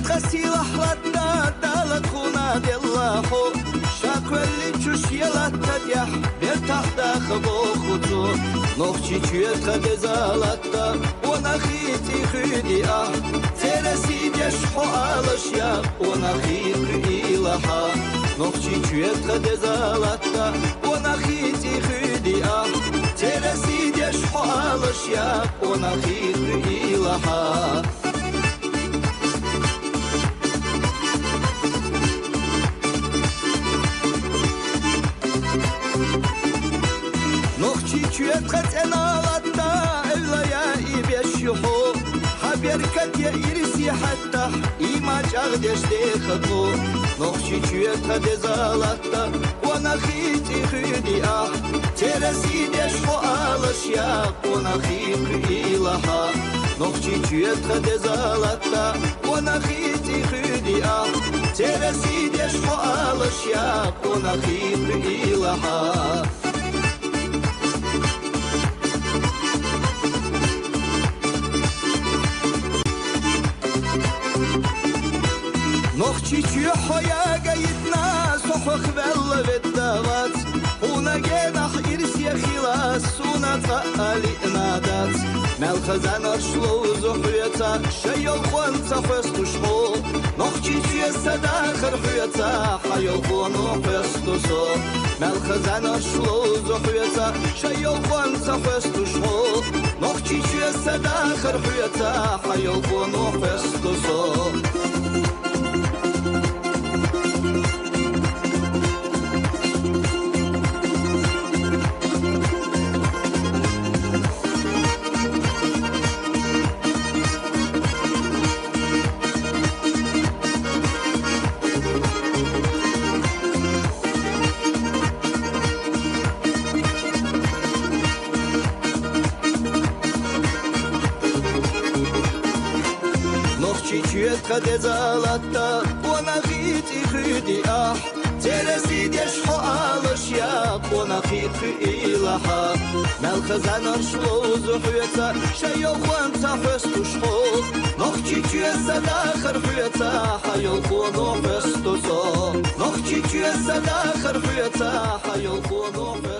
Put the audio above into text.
غسيل أحلتنا دالت خونا دلخو شاكو اللي تشوش يلا تديح بيرتاح داخبو خطو نوخشي تشويت غدزالتا ونخيتي خدي ترسي ديشحو آلشيا ونخيت إلها نوخشي تشويت غدزالتا ونخيتي خدي ترسي ديشحو آلشيا ونخيت إلها Çiçeğe enalatda evlaya ibişho haberkat ya irsi hatta imaj ağdeşte khatu noh çiçeğe dezalatta wana khiti khidi terasi deşho alışya wana khiti ilaha noh çiçeğe dezalatta wana khiti khidi terasi deşho alışya wana khiti ilaha نخشي حيا جيتنا صحخ بل بالدوات هنا جناح إرسي خلاص سونا تقالي نادات مال خزانة شلوز وحيتا شي الخوان تخست شخو نخشي السداخر حيتا حي الخوان وحست صو مال خزانة شلوز وحيتا شي الخوان تخست شخو نخشي السداخر حيتا حي الخوان وحست صو چیچویت خدزالتا ونخيتي خدي ترسي ديشحو آلشيا ونخيت إلها مال خزانة شلوز وحيتا شيو خوانتا حستو شحو نخ چیچویت سداخر حيتا حيو خونو حستو صو نخ چیچویت سداخر حيتا حيو خونو حستو